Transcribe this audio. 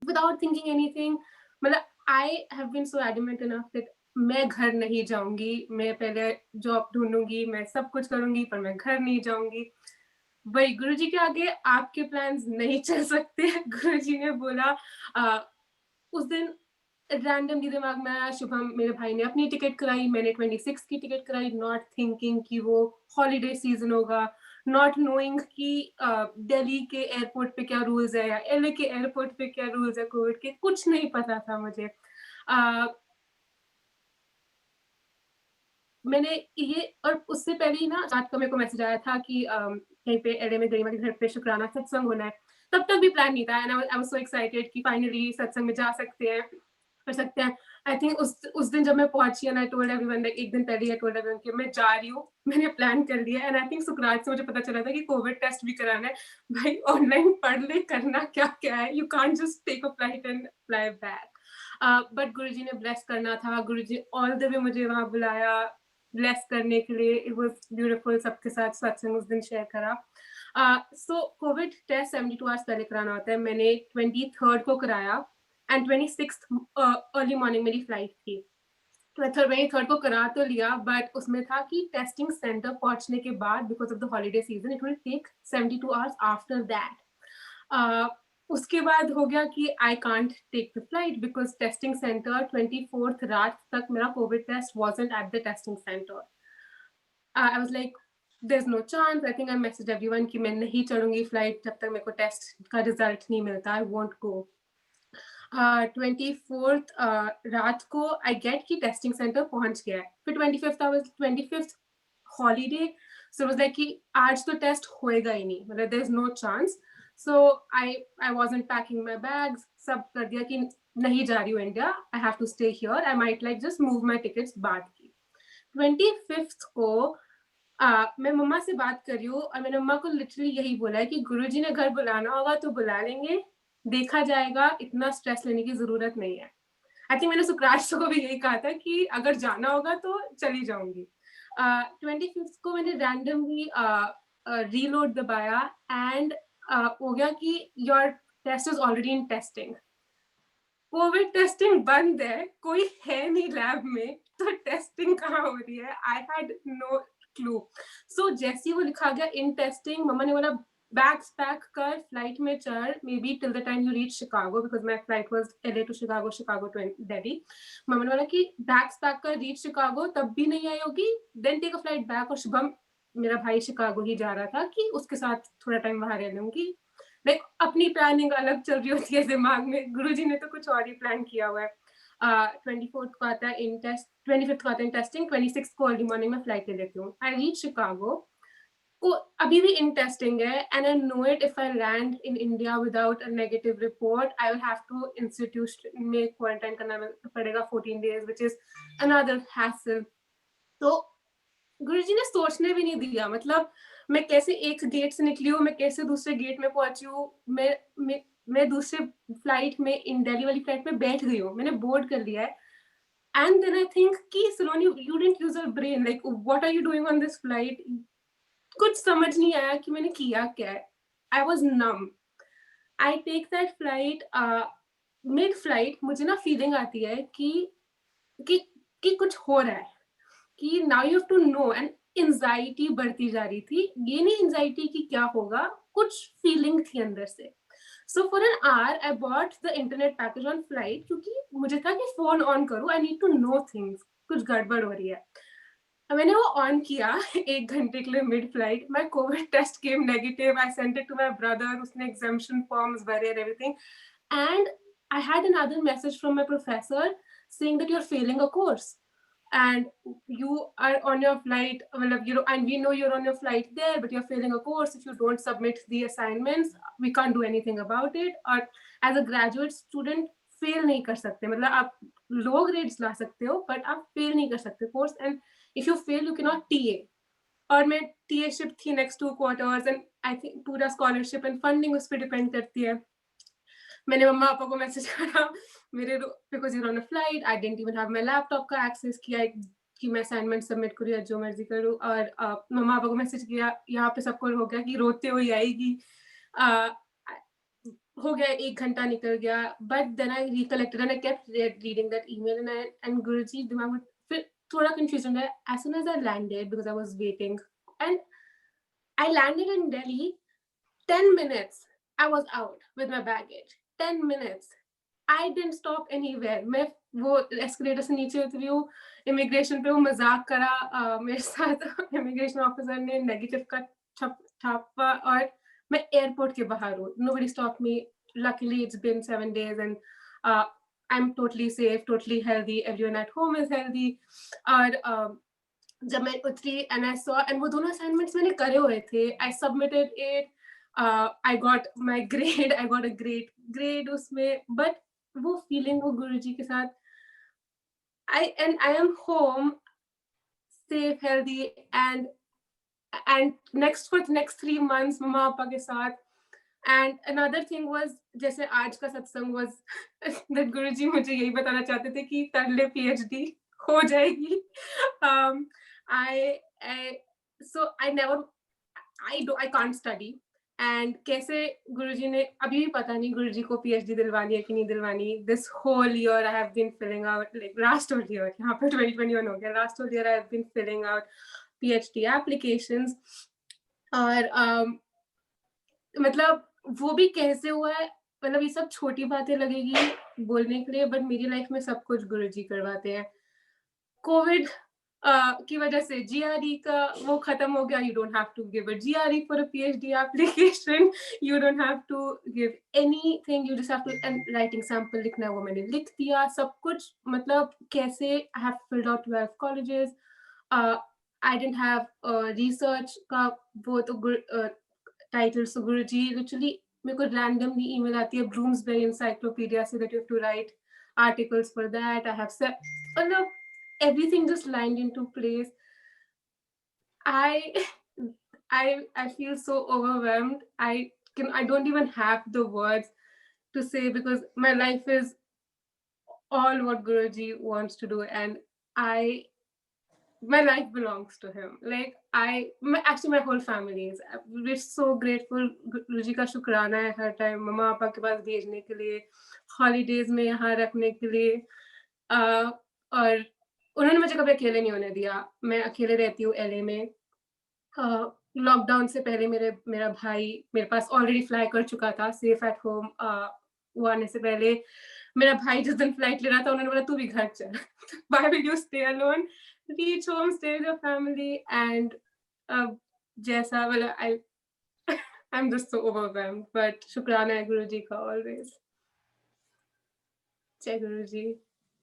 without thinking anything, मतलब I have been so adamant enough that मैं घर नहीं जाऊँगी, मैं पहले जॉब ढूँढूँगी, मैं सब कुछ करूँगी, पर मैं घर नहीं जाऊँगी। वही गुरुजी के आगे आपके प्लान्स नहीं चल सकते। गुरुजी ने बोला उस दिन रैंडमली दिमाग में आया, शुभम मेरे भाई ने अपनी टिकट कराई, मैंने 26 की टिकट कराई, नॉट थिंकिंग कि वो हॉलिडे सीजन होगा, नॉट नोइंग कि दिल्ली के एयरपोर्ट पे क्या रूल्स है या एलए के एयरपोर्ट पे क्या रूल्स है कोविड के, कुछ नहीं पता था मुझे। मैंने ये और उससे पहले ही ना रात को मेरे को मैसेज आया था कि कहीं पे एलए में गरिमा के घर पे शुक्राना सत्संग होना है। तब तक भी प्लान नहीं था and I was so excited कि फाइनली सत्संग में जा सकते हैं, कर सकते हैं। आई थिंक उस दिन जब मैं पहुंची and I told everyone, like एक दिन पहले आई टोल्ड एवरीवन कि मैं जा रही हूँ, मैंने प्लान कर लिया। एंड आई थिंक सुकरात से मुझे पता चला था कि कोविड टेस्ट भी कराना है। भाई ऑनलाइन पढ़ ले, करना क्या क्या है, you can't just take a flight and fly back. But Guruji ने ब्लेस करना था, गुरुजी ऑल द वे मुझे वहां बुलाया ब्लेस करने के लिए। इट वाज ब्यूटीफुल, सबके साथ सत्संग उस दिन शेयर करा। सो कोविड टेस्ट 72 आवर्स पहले कराना होता है, मैंने 23rd को कराया एंड 26th अर्ली मॉर्निंग मेरी फ्लाइट थी। 23rd को करा तो लिया, बट उसमें था कि टेस्टिंग सेंटर पहुंचने के बाद because of the holiday season it will take 72 hours after that. उसके बाद हो गया कि I can't take the flight because testing centre 24th रात तक मेरा covid test wasn't at the testing centre. I was like there's no chance. I think I messaged everyone कि मैं नहीं चढ़ूंगी फ्लाइट जब तक मेरे को टेस्ट का रिजल्ट नहीं मिलता, आई वोंट गो। 24th रात को आई गेट कि टेस्टिंग सेंटर पहुंच गया है। फिर 25th holiday, so was like कि आज तो टेस्ट होएगा ही नहीं, मतलब there is no chance. So I wasn't packing my bags, सब कर दिया कि नहीं जा रही हूँ India, I have to stay here, I might like just move my tickets बाद की। 25th को मैं मम्मा से बात कर रही हूँ और मैंने मम्मा को लिटरली यही बोला है कि गुरुजी ने घर बुलाना होगा तो बुला लेंगे, देखा जाएगा, इतना स्ट्रेस लेने की जरूरत नहीं है। आई थिंक मैंने सुकरात को भी यही कहा था कि अगर जाना होगा तो चली जाऊंगी। 25th को मैंने रैंडमली रीलोड दबाया एंड हो गया कि your test is already in testing. Covid testing बंद है, कोई है नहीं लैब में, तो टेस्टिंग कहाँ हो रही है, आई हैड नो क्लू। सो जैसे ही वो लिखा गया इन टेस्टिंग, मम्मा ने बोला बैग्स पैक कर, फ्लाइट में चढ़, maybe till the time you reach Chicago, because my flight was LA to Chicago, Chicago to Delhi. मम्मा ने बोला कि बैग्स पैक कर, रीच शिकागो, तब भी नहीं आई होगी, then take a flight back. और शुभम मेरा भाई शिकागो ही जा रहा था कि उसके साथ थोड़ा टाइम वहां रह लूंगी। लाइक अपनी प्लानिंग अलग चल रही होती है दिमाग में, गुरुजी ने तो कुछ और ही प्लान किया हुआ है। 24th को आता है इन टेस्ट, 25th को आता है इन टेस्टिंग, 26th को अर्ली मॉर्निंग में फ्लाइट ले लेती हूँ। आई रीच शिकागो, को अभी भी इन टेस्टिंग है and I know it, if I land in India without a negative report I will have to institution में क्वारंटाइन करना पड़ेगा 14 days, which is another hassle. तो गुरुजी ने सोचने भी नहीं दिया, मतलब मैं कैसे एक गेट से निकली हूँ, मैं कैसे दूसरे गेट में पहुंची हूँ, मैं दूसरे फ्लाइट में, इन दिल्ली वाली फ्लाइट में बैठ गई हूँ, मैंने बोर्ड कर लिया है। एंड देन आई थिंक कि Saloni you didn't use your brain, like what are you doing on this flight. कुछ समझ नहीं आया कि मैंने किया क्या है, I was numb. I take that flight, mid flight मुझे ना फीलिंग आती है कि कि कुछ हो रहा है, कि now you have to know, and anxiety बढ़ती जा रही थी। ये नहीं एंजाइटी कि क्या होगा, कुछ फीलिंग थी अंदर से। So for an hour I bought the internet package on flight, क्योंकि मुझे था कि फोन ऑन करूं, I need to know things, कुछ गड़बड़ हो रही है। मैंने वो ऑन किया 1 घंटे के लिए mid flight, my covid test came negative, I sent it to my brother, उसने एग्जामिशन फॉर्म्स भरे and everything. And I had another message from my professor saying that you're failing a course and you are on your flight, and we know you're on your flight there, but you're failing a course. If you don't submit the assignments, we can't do anything about it. Or as a graduate student, fail नहीं कर सकते, मतलब आप low grades ला सकते हो, but आप fail नहीं कर सकते course, and if you fail, you cannot TA. और मैं TA शिप थी next 2 quarters, and I think पूरा scholarship and funding उस पर डिपेंड करती है। मैंने मम्मा पापा को मैसेज करा, मेरे because you on a flight, I didn't even have my laptop का एक्सेस किया कि मैं असाइनमेंट सबमिट करूँ या जो मर्जी करूँ। और मम्मा पापा को मैसेज किया, यहाँ पे सबको हो गया कि रोते हुए आएगी। हो गया, 1 घंटा निकल गया, but then I recollected and I kept reading that email and Guruji दिमाग में फिर थोड़ा कन्फ्यूजन है। As soon as I landed because I was waiting and I landed in Delhi, 10 minutes I was out with my baggage, 10 minutes I didn't stop anywhere. मैं वो escalator से नीचे उतरी हूँ, इमिग्रेशन पे वो मजाक करा मेरे साथ इमिग्रेशन ऑफिसर ने नेगेटिव का छापा और मैं एयरपोर्ट के बाहर हूँ. Nobody stopped me. Luckily it's been 7 days and I'm totally safe, totally healthy. Everyone at home is healthy. और जब मैं उतरी एंड आई सॉ एंड वो दोनों असाइनमेंट्स मैंने करे हुए थे. I submitted it, I got my grade, I got a great grade उसमें. बट वो फीलिंग वो गुरुजी के साथ, I am home safe healthy and next 3 months मम्मा पापा के साथ. एंड अनदर थिंग वाज, जैसे आज का सत्संग वाज दैट गुरुजी मुझे यही बताना चाहते थे कि कर ले पीएचडी, हो जाएगी. I so I never I can't study. And कैसे गुरुजी ने, अभी भी पता नहीं गुरुजी को पीएचडी दिलवानी है कि नहीं दिलवानी. This whole year I have been filling out, like last whole year, यहाँ पे 2021 हो गया, last whole year I have been filling out PhD applications. और मतलब वो भी कैसे हुआ है, मतलब ये सब छोटी बातें लगेगी बोलने के लिए, बट मेरी लाइफ में सब कुछ गुरुजी करवाते हैं. कोविड की वजह से जीआरई का वो खत्म हो गया. You don't have to give a GRE for a PhD application. You don't have to give anything, you just have to writing sample लिखना है, वो मैंने लिख दिया सब कुछ. मतलब कैसे I have filled out 12 colleges. I didn't have research का वो तो टाइटल्स. तो गुरुजी लिटरली मेरे को रैंडमली ईमेल आती है ब्लूम्सबेरी एनसाइक्लोपीडिया से that you have to write articles for that. I have said, everything just lined into place. I I feel so overwhelmed. I don't even have the words to say because my life is all what Guruji wants to do, and I my life belongs to him. Like actually my whole family is. We're so grateful. गुरुजी का शुक्राना है हर time मम्मा पापा के पास भेजने के लिए, holidays में यहाँ रखने के लिए. और उन्होंने मुझे कभी अकेले नहीं होने दिया. मैं अकेले रहती हूँ एलए में. लॉकडाउन से पहले मेरा भाई मेरे पास ऑलरेडी फ्लाई कर चुका था सेफ एट होम. वो आने से पहले मेरा भाई जिस दिन फ्लाइट ले रहा था उन्होंने बोला तू भी घर चल. Why will you stay alone? Reach home, stay with your family. And जैसा मतलब I'm just so overwhelmed. But शुक्राना है गुरुजी का always. जय गुरुजी.